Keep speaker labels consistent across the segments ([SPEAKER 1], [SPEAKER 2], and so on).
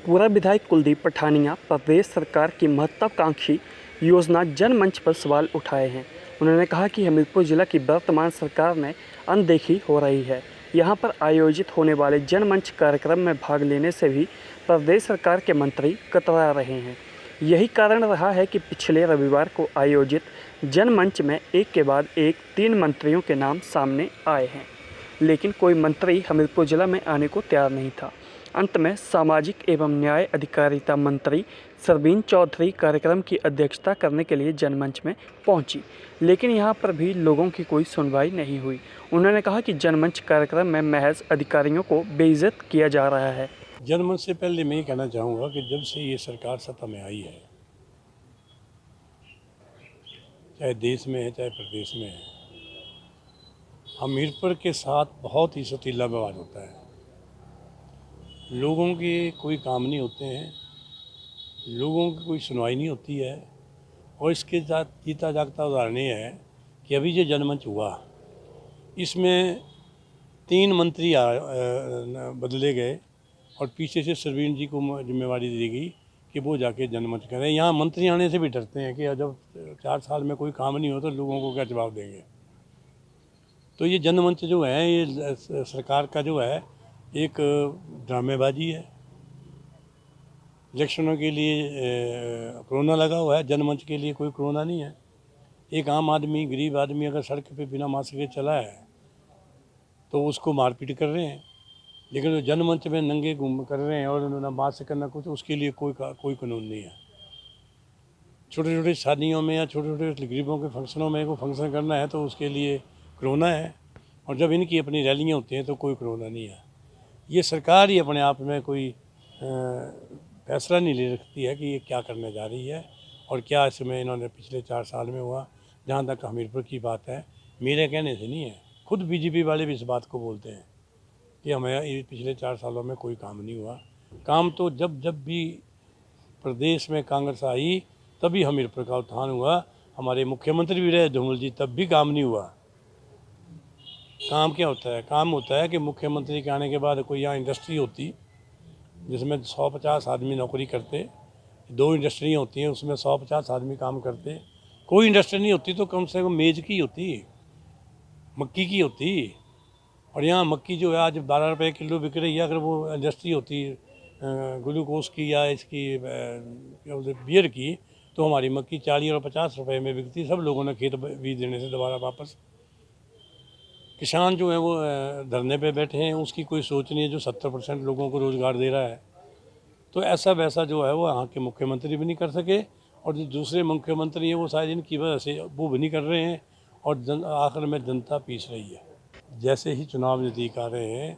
[SPEAKER 1] पूर्व विधायक कुलदीप पठानिया प्रदेश सरकार की महत्वाकांक्षी योजना जनमंच पर सवाल उठाए हैं। उन्होंने कहा कि हमीरपुर जिला की वर्तमान सरकार ने अनदेखी हो रही है। यहां पर आयोजित होने वाले जनमंच कार्यक्रम में भाग लेने से भी प्रदेश सरकार के मंत्री कतरा रहे हैं। यही कारण रहा है कि पिछले रविवार को आयोजित जनमंच में एक के बाद एक 3 मंत्रियों के नाम सामने आए हैं, लेकिन कोई मंत्री हमीरपुर जिला में आने को तैयार नहीं था। अंत में सामाजिक एवं न्याय अधिकारिता मंत्री सरवीन चौधरी कार्यक्रम की अध्यक्षता करने के लिए जनमंच में पहुंची, लेकिन यहां पर भी लोगों की कोई सुनवाई नहीं हुई। उन्होंने कहा कि जनमंच कार्यक्रम में महज अधिकारियों को बेइज्जत किया जा रहा है।
[SPEAKER 2] जनमंच से पहले मैं ये कहना चाहूँगा कि जब से ये सरकार सत्ता में आई है, चाहे देश में है चाहे प्रदेश में है, हमीरपुर के साथ बहुत ही सतीला व्यवहार होता है। लोगों के कोई काम नहीं होते हैं, लोगों की कोई सुनवाई नहीं होती है। और इसके जीता जागता उदाहरण ये है कि अभी जो जनमंच हुआ, इसमें 3 मंत्री बदले गए और पीछे से सरवीन जी को जिम्मेवारी दी गई कि वो जाके जनमंच करें। यहाँ मंत्री आने से भी डरते हैं कि जब 4 साल में कोई काम नहीं हो तो लोगों को क्या जवाब देंगे। तो ये जनमंच जो है, ये सरकार का जो है एक ड्रामेबाजी है। इलेक्शनों के लिए कोरोना लगा हुआ है, जनमंच के लिए कोई कोरोना नहीं है। एक आम आदमी, गरीब आदमी अगर सड़क पे बिना मास्क के चला है तो उसको मारपीट कर रहे हैं, लेकिन जो जनमंच में नंगे घूम कर रहे हैं और उन्होंने मास्क करना कुछ, उसके लिए कोई कानून नहीं है। छोटे छोटे शादियों में या छोटे छोटे गरीबों के फंक्शनों में को फंक्शन करना है तो उसके लिए कोरोना है, और जब इनकी अपनी रैलियाँ होती हैं तो कोई कोरोना नहीं है। ये सरकार ही अपने आप में कोई फैसला नहीं ले रखती है कि ये क्या करने जा रही है और क्या इसमें इन्होंने पिछले 4 साल में हुआ। जहाँ तक हमीरपुर की बात है, मेरे कहने से नहीं है, खुद बीजेपी वाले भी इस बात को बोलते हैं कि हमें पिछले 4 सालों में कोई काम नहीं हुआ। काम तो जब भी प्रदेश में कांग्रेस आई तभी हमीरपुर का उत्थान हुआ। हमारे मुख्यमंत्री भी रहे धूमल जी, तब भी काम नहीं हुआ। काम क्या होता है? काम होता है कि मुख्यमंत्री के आने के बाद कोई यहाँ इंडस्ट्री होती जिसमें 150 आदमी नौकरी करते, 2 इंडस्ट्रियाँ होती हैं उसमें 150 आदमी काम करते। कोई इंडस्ट्री नहीं होती तो कम से कम मेज की होती, मक्की की होती। और यहाँ मक्की जो है आज 12 रुपये किलो बिक रही है। अगर वो इंडस्ट्री होती ग्लूकोज की या इसकी क्या बोलते बियर की, तो हमारी मक्की 40 और 50 रुपये में बिकती। सब लोगों ने खेत बीज देने से दोबारा वापस। किसान जो है वो धरने पे बैठे हैं, उसकी कोई सोच नहीं है, जो 70% लोगों को रोज़गार दे रहा है। तो ऐसा वैसा जो है वो यहाँ के मुख्यमंत्री भी नहीं कर सके, और जो दूसरे मुख्यमंत्री हैं वो शायद इनकी वजह से वो भी नहीं कर रहे हैं, और आखिर में जनता पीस रही है। जैसे ही चुनाव नज़दीक आ रहे हैं,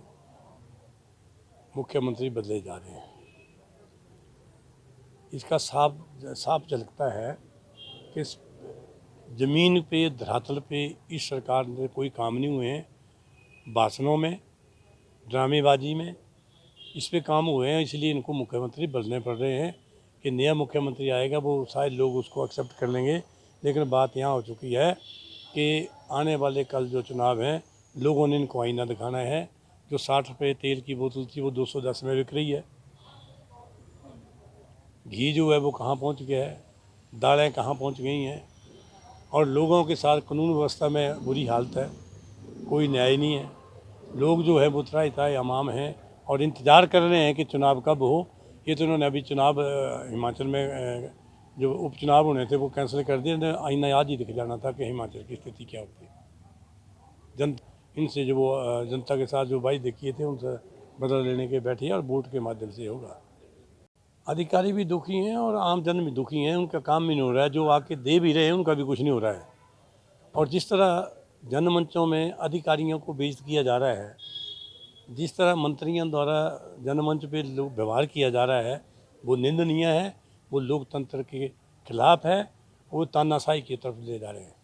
[SPEAKER 2] मुख्यमंत्री बदले जा रहे हैं। इसका साफ झलकता है कि ज़मीन पे, धरातल पे इस सरकार में कोई काम नहीं हुए हैं। भाषणों में, ड्रामेबाजी में इस पे काम हुए हैं, इसलिए इनको मुख्यमंत्री बदलने पड़ रहे हैं। कि नया मुख्यमंत्री आएगा वो शायद लोग उसको एक्सेप्ट कर लेंगे, लेकिन बात यहाँ हो चुकी है कि आने वाले कल जो चुनाव हैं, लोगों ने इनको आईना दिखाना है। जो 60 रुपये तेल की बोतल थी वो 210 में बिक रही है। घी जो है वो कहाँ पहुँच गया है, दालें कहाँ पहुँच गई हैं, और लोगों के साथ कानून व्यवस्था में बुरी हालत है, कोई न्याय नहीं है। लोग जो है वो त्राही अमाम हैं और इंतज़ार कर रहे हैं कि चुनाव कब हो। ये तो इन्होंने अभी चुनाव हिमाचल में जो उपचुनाव होने थे वो कैंसिल कर दिए। आईना आज ही दिख जाना था कि हिमाचल की स्थिति क्या होती है। इनसे जो वो जनता के साथ जो वायदे किए थे उनसे बदला लेने के बैठे और वोट के माध्यम से होगा। अधिकारी भी दुखी हैं और आम जन भी दुखी हैं, उनका काम भी नहीं हो रहा है। जो आके दे भी रहे हैं उनका भी कुछ नहीं हो रहा है। और जिस तरह जनमंचों में अधिकारियों को बेइज्जत किया जा रहा है, जिस तरह मंत्रियों द्वारा जनमंच पे व्यवहार किया जा रहा है, वो निंदनीय है, वो लोकतंत्र के खिलाफ है, वो तानाशाही की तरफ ले जा रहे हैं।